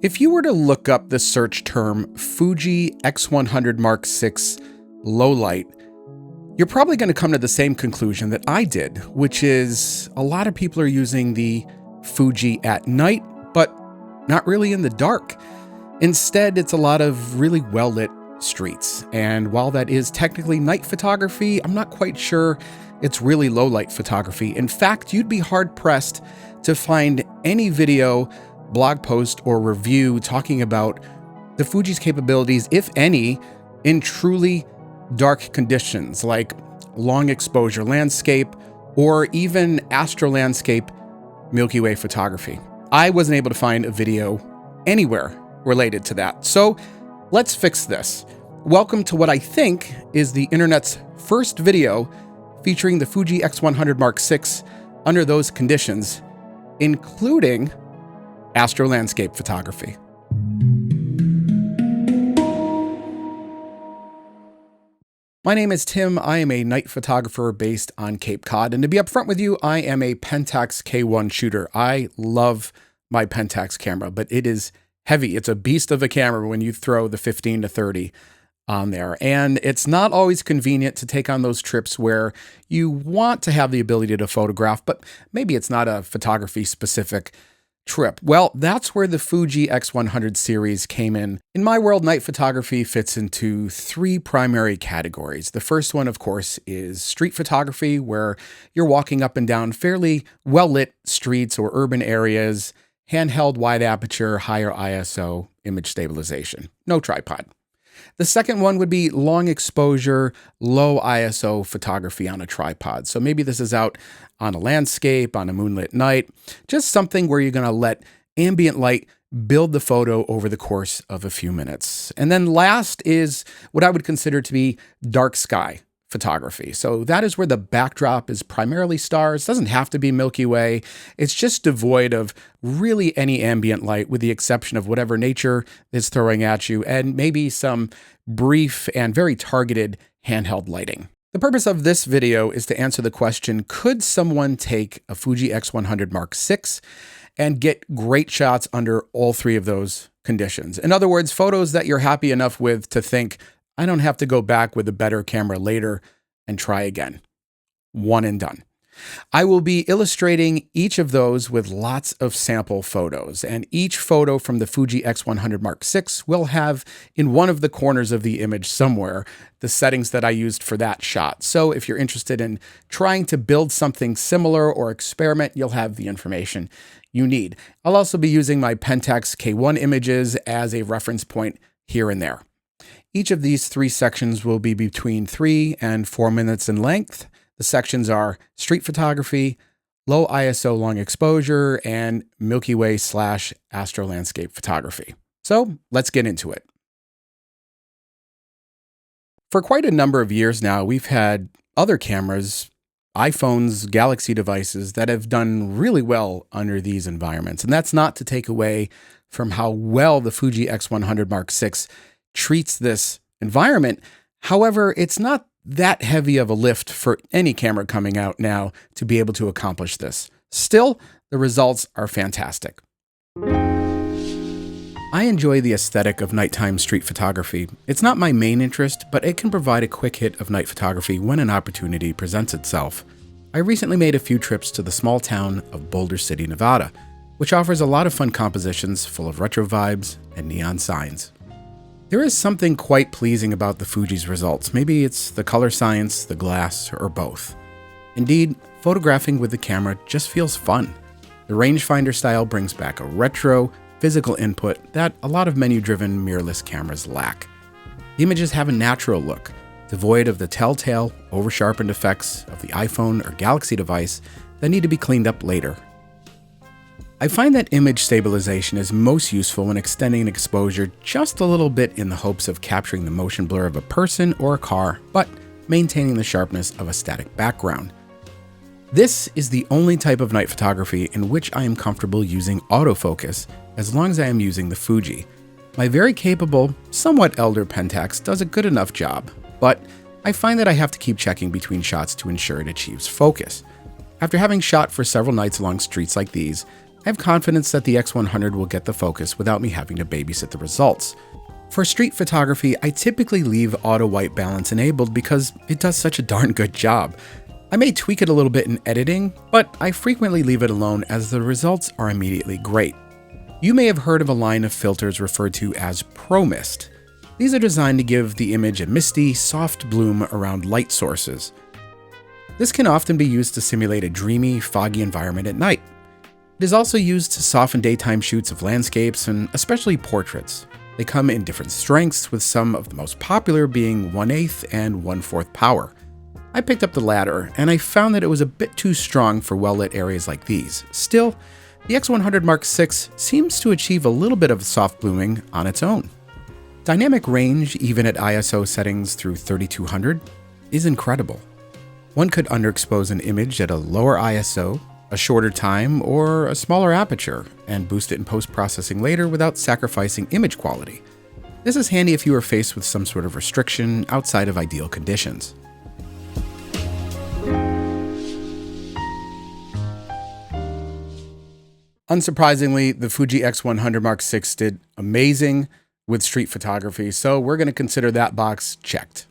If you were to look up the search term Fuji X100 Mark VI low light, you're probably going to come to the same conclusion that I did, which is a lot of people are using the Fuji at night, but not really in the dark. Instead, it's a lot of really well-lit streets. And while that is technically night photography, I'm not quite sure it's really low-light photography. In fact, you'd be hard-pressed to find any video, blog post, or review talking about the Fuji's capabilities, if any, in truly dark conditions like long exposure landscape or even astro landscape Milky Way photography. I wasn't able to find a video anywhere related to that. So let's fix this. Welcome to what I think is the internet's first video featuring the Fuji X100 Mark VI under those conditions, including astro landscape photography. My name is Tim. I am a night photographer based on Cape Cod. And to be upfront with you, I am a Pentax K1 shooter. I love my Pentax camera, but it is heavy. It's a beast of a camera when you throw the 15 to 30 on there. And it's not always convenient to take on those trips where you want to have the ability to photograph, but maybe it's not a photography specific trip. Well, that's where the Fuji X100 series came in. In my world, night photography fits into three primary categories. The first one, of course, is street photography, where you're walking up and down fairly well-lit streets or urban areas, handheld wide aperture, higher ISO image stabilization, no tripod. The second one would be long exposure, low ISO photography on a tripod. So maybe this is out on a landscape, on a moonlit night, just something where you're going to let ambient light build the photo over the course of a few minutes. And then last is what I would consider to be dark sky photography. So that is where the backdrop is primarily stars. It doesn't have to be Milky Way. It's just devoid of really any ambient light with the exception of whatever nature is throwing at you and maybe some brief and very targeted handheld lighting. The purpose of this video is to answer the question, could someone take a Fuji X100 Mark VI and get great shots under all three of those conditions? In other words, photos that you're happy enough with to think, I don't have to go back with a better camera later and try again. One and done. I will be illustrating each of those with lots of sample photos, and each photo from the Fuji X100 Mark VI will have in one of the corners of the image somewhere the settings that I used for that shot. So if you're interested in trying to build something similar or experiment, you'll have the information you need. I'll also be using my Pentax K1 images as a reference point here and there. Each of these three sections will be between 3 and 4 minutes in length. The sections are street photography, low ISO long exposure, and Milky Way / astro landscape photography. So let's get into it. For quite a number of years now, we've had other cameras, iPhones, Galaxy devices that have done really well under these environments. And that's not to take away from how well the Fuji X100 Mark VI treats this environment. However, it's not that heavy of a lift for any camera coming out now to be able to accomplish this. Still, the results are fantastic. I enjoy the aesthetic of nighttime street photography. It's not my main interest, but it can provide a quick hit of night photography when an opportunity presents itself. I recently made a few trips to the small town of Boulder City, Nevada, which offers a lot of fun compositions full of retro vibes and neon signs. There is something quite pleasing about the Fuji's results. Maybe it's the color science, the glass, or both. Indeed, photographing with the camera just feels fun. The rangefinder style brings back a retro, physical input that a lot of menu-driven mirrorless cameras lack. The images have a natural look, devoid of the telltale, over-sharpened effects of the iPhone or Galaxy device that need to be cleaned up later. I find that image stabilization is most useful when extending an exposure just a little bit in the hopes of capturing the motion blur of a person or a car, but maintaining the sharpness of a static background. This is the only type of night photography in which I am comfortable using autofocus, as long as I am using the Fuji. My very capable, somewhat elder Pentax does a good enough job, but I find that I have to keep checking between shots to ensure it achieves focus. After having shot for several nights along streets like these, I have confidence that the X100 will get the focus without me having to babysit the results. For street photography, I typically leave auto white balance enabled because it does such a darn good job. I may tweak it a little bit in editing, but I frequently leave it alone as the results are immediately great. You may have heard of a line of filters referred to as Pro Mist. These are designed to give the image a misty, soft bloom around light sources. This can often be used to simulate a dreamy, foggy environment at night. It is also used to soften daytime shoots of landscapes and especially portraits. They come in different strengths, with some of the most popular being 1/8 and 1/4 power. I picked up the latter, and I found that it was a bit too strong for well-lit areas like these. Still, the X100 Mark VI seems to achieve a little bit of soft blooming on its own. Dynamic range, even at ISO settings through 3200, is incredible. One could underexpose an image at a lower ISO, a shorter time, or a smaller aperture, and boost it in post-processing later without sacrificing image quality. This is handy if you are faced with some sort of restriction outside of ideal conditions. Unsurprisingly, the Fuji X100 Mark VI did amazing with street photography, so we're going to consider that box checked.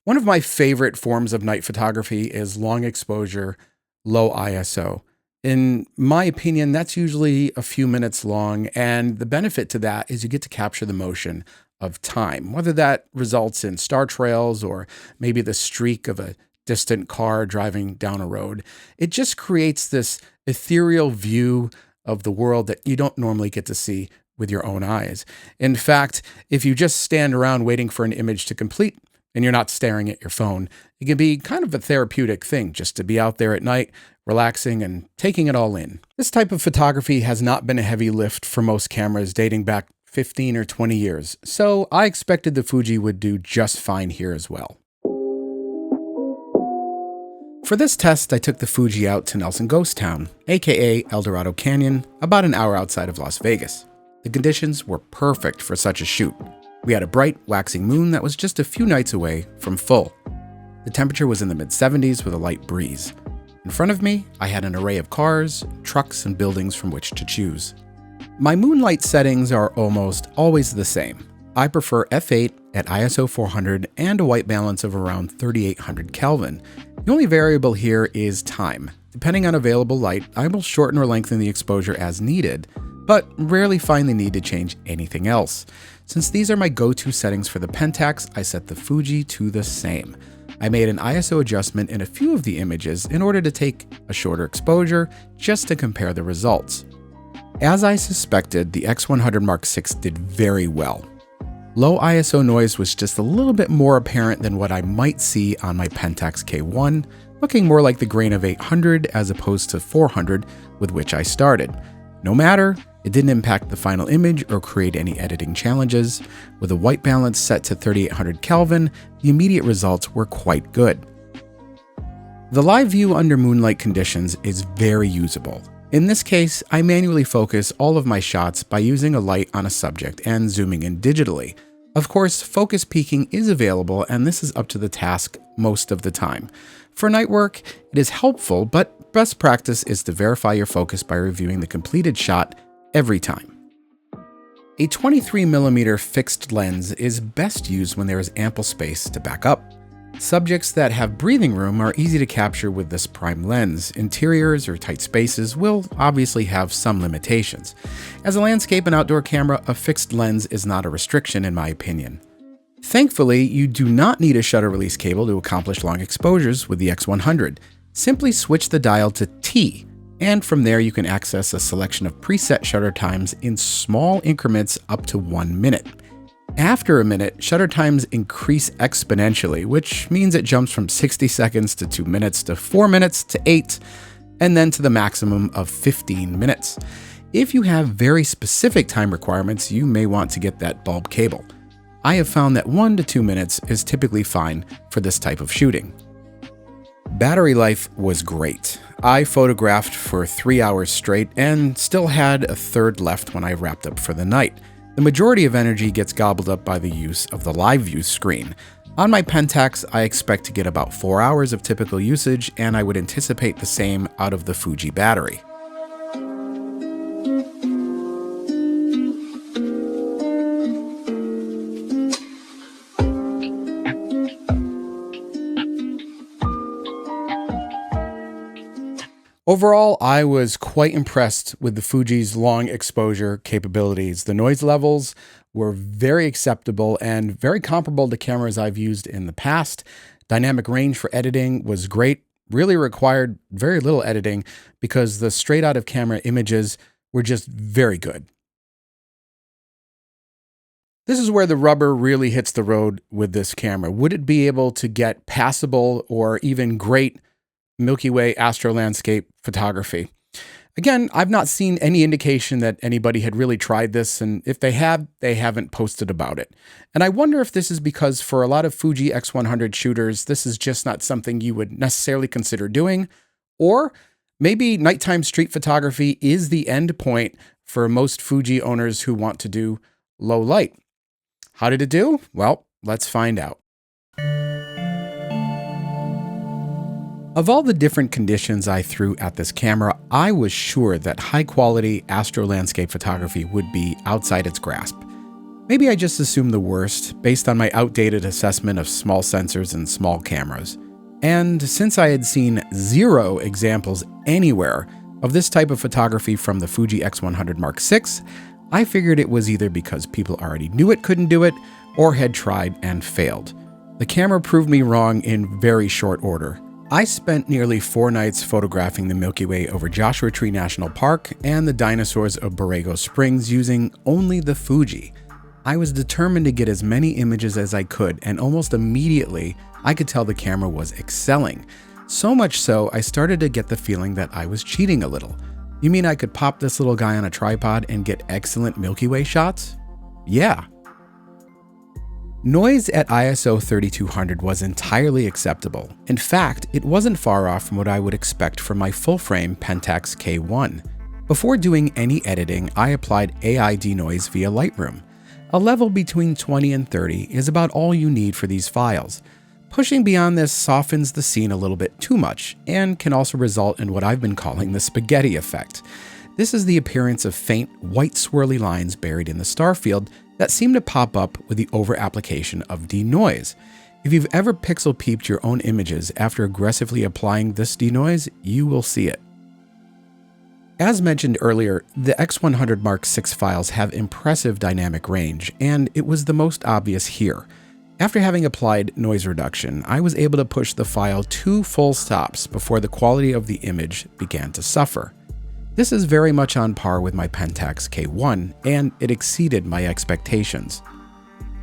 One of my favorite forms of night photography is long exposure, low ISO. In my opinion, that's usually a few minutes long, and the benefit to that is you get to capture the motion of time, whether that results in star trails or maybe the streak of a distant car driving down a road. It just creates this ethereal view of the world that you don't normally get to see with your own eyes. In fact, if you just stand around waiting for an image to complete, and you're not staring at your phone, it can be kind of a therapeutic thing just to be out there at night, relaxing and taking it all in. This type of photography has not been a heavy lift for most cameras dating back 15 or 20 years, so I expected the Fuji would do just fine here as well. For this test, I took the Fuji out to Nelson Ghost Town, aka El Dorado Canyon, about an hour outside of Las Vegas. The conditions were perfect for such a shoot. We had a bright, waxing moon that was just a few nights away from full. The temperature was in the mid-70s with a light breeze. In front of me, I had an array of cars, trucks, and buildings from which to choose. My moonlight settings are almost always the same. I prefer f8 at ISO 400 and a white balance of around 3800 Kelvin. The only variable here is time. Depending on available light, I will shorten or lengthen the exposure as needed, but rarely find the need to change anything else. Since these are my go-to settings for the Pentax, I set the Fuji to the same. I made an ISO adjustment in a few of the images in order to take a shorter exposure just to compare the results. As I suspected, the X100 Mark VI did very well. Low ISO noise was just a little bit more apparent than what I might see on my Pentax K1, looking more like the grain of 800 as opposed to 400 with which I started. No matter, it didn't impact the final image or create any editing challenges. With a white balance set to 3800 Kelvin, the immediate results were quite good. The live view under moonlight conditions is very usable. In this case, I manually focus all of my shots by using a light on a subject and zooming in digitally. Of course, focus peaking is available, and this is up to the task most of the time. For night work, it is helpful, but best practice is to verify your focus by reviewing the completed shot every time. A 23mm fixed lens is best used when there is ample space to back up. Subjects that have breathing room are easy to capture with this prime lens. Interiors or tight spaces will obviously have some limitations. As a landscape and outdoor camera, a fixed lens is not a restriction in my opinion. Thankfully, you do not need a shutter release cable to accomplish long exposures with the X100. Simply switch the dial to T, and from there you can access a selection of preset shutter times in small increments up to 1 minute. After a minute, shutter times increase exponentially, which means it jumps from 60 seconds to 2 minutes to 4 minutes to 8, and then to the maximum of 15 minutes. If you have very specific time requirements, you may want to get that bulb cable. I have found that 1 to 2 minutes is typically fine for this type of shooting. Battery life was great. I photographed for 3 hours straight and still had a third left when I wrapped up for the night. The majority of energy gets gobbled up by the use of the live view screen. On my Pentax, I expect to get about 4 hours of typical usage, and I would anticipate the same out of the Fuji battery. Overall, I was quite impressed with the Fuji's long exposure capabilities. The noise levels were very acceptable and very comparable to cameras I've used in the past. Dynamic range for editing was great, really required very little editing because the straight out of camera images were just very good. This is where the rubber really hits the road with this camera. Would it be able to get passable or even great Milky Way astro landscape photography? Again, I've not seen any indication that anybody had really tried this, and if they have, they haven't posted about it. And I wonder if this is because for a lot of Fuji X100 shooters, this is just not something you would necessarily consider doing, or maybe nighttime street photography is the end point for most Fuji owners who want to do low light. How did it do? Well, let's find out. Of all the different conditions I threw at this camera, I was sure that high-quality astro landscape photography would be outside its grasp. Maybe I just assumed the worst based on my outdated assessment of small sensors and small cameras. And since I had seen 0 examples anywhere of this type of photography from the Fuji X100 Mark VI, I figured it was either because people already knew it couldn't do it or had tried and failed. The camera proved me wrong in very short order. I spent nearly 4 nights photographing the Milky Way over Joshua Tree National Park and the dinosaurs of Borrego Springs using only the Fuji. I was determined to get as many images as I could, and almost immediately I could tell the camera was excelling. So much so, I started to get the feeling that I was cheating a little. You mean I could pop this little guy on a tripod and get excellent Milky Way shots? Yeah. Noise at ISO 3200 was entirely acceptable. In fact, it wasn't far off from what I would expect from my full-frame Pentax K1. Before doing any editing, I applied AI denoise via Lightroom. A level between 20 and 30 is about all you need for these files. Pushing beyond this softens the scene a little bit too much and can also result in what I've been calling the spaghetti effect. This is the appearance of faint, white swirly lines buried in the star field that seem to pop up with the over-application of denoise. If you've ever pixel peeped your own images after aggressively applying this denoise, you will see it. As mentioned earlier, the X100 Mark VI files have impressive dynamic range, and it was the most obvious here. After having applied noise reduction, I was able to push the file 2 full stops before the quality of the image began to suffer. This is very much on par with my Pentax K1, and it exceeded my expectations.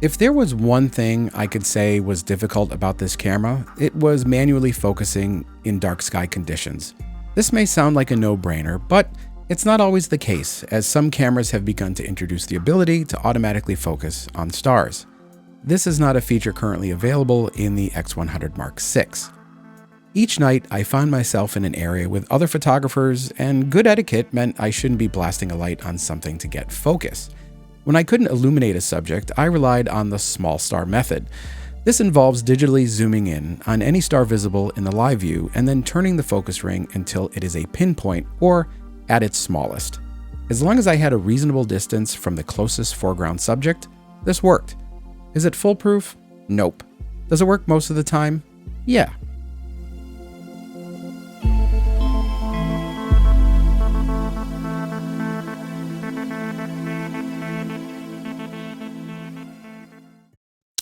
If there was one thing I could say was difficult about this camera, it was manually focusing in dark sky conditions. This may sound like a no-brainer, but it's not always the case, as some cameras have begun to introduce the ability to automatically focus on stars. This is not a feature currently available in the X100 Mark VI. Each night, I found myself in an area with other photographers, and good etiquette meant I shouldn't be blasting a light on something to get focus. When I couldn't illuminate a subject, I relied on the small star method. This involves digitally zooming in on any star visible in the live view and then turning the focus ring until it is a pinpoint or at its smallest. As long as I had a reasonable distance from the closest foreground subject, this worked. Is it foolproof? Nope. Does it work most of the time? Yeah.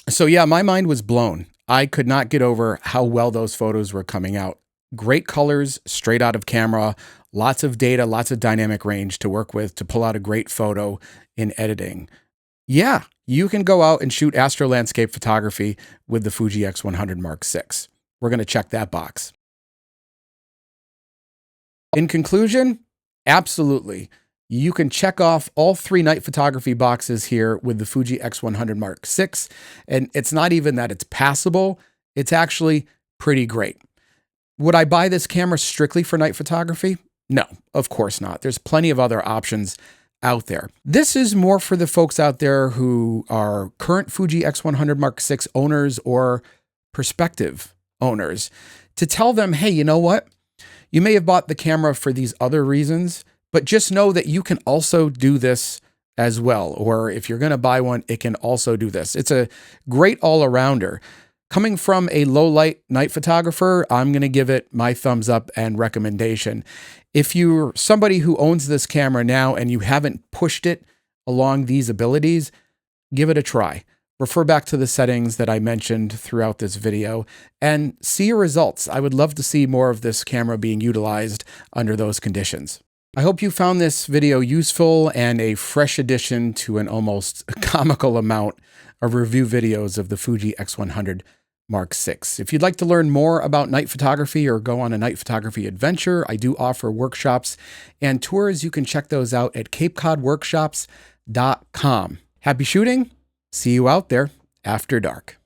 So yeah, my mind was blown. I could not get over how well those photos were coming out. Great colors, straight out of camera, lots of data, lots of dynamic range to work with to pull out a great photo in editing. Yeah, you can go out and shoot astro landscape photography with the Fuji X100 Mark VI. We're going to check that box. In conclusion, absolutely. You can check off all 3 night photography boxes here with the Fuji X100 Mark VI, and it's not even that it's passable, it's actually pretty great. Would I buy this camera strictly for night photography? No, of course not. There's plenty of other options out there. This is more for the folks out there who are current Fuji X100 Mark VI owners or prospective owners, to tell them, hey, you know what? You may have bought the camera for these other reasons, but just know that you can also do this as well. Or if you're going to buy one, it can also do this. It's a great all-arounder. Coming from a low-light night photographer, I'm going to give it my thumbs up and recommendation. If you're somebody who owns this camera now and you haven't pushed it along these abilities, give it a try. Refer back to the settings that I mentioned throughout this video and see your results. I would love to see more of this camera being utilized under those conditions. I hope you found this video useful and a fresh addition to an almost comical amount of review videos of the Fuji X100 Mark VI. If you'd like to learn more about night photography or go on a night photography adventure, I do offer workshops and tours. You can check those out at capecodworkshops.com. Happy shooting! See you out there after dark.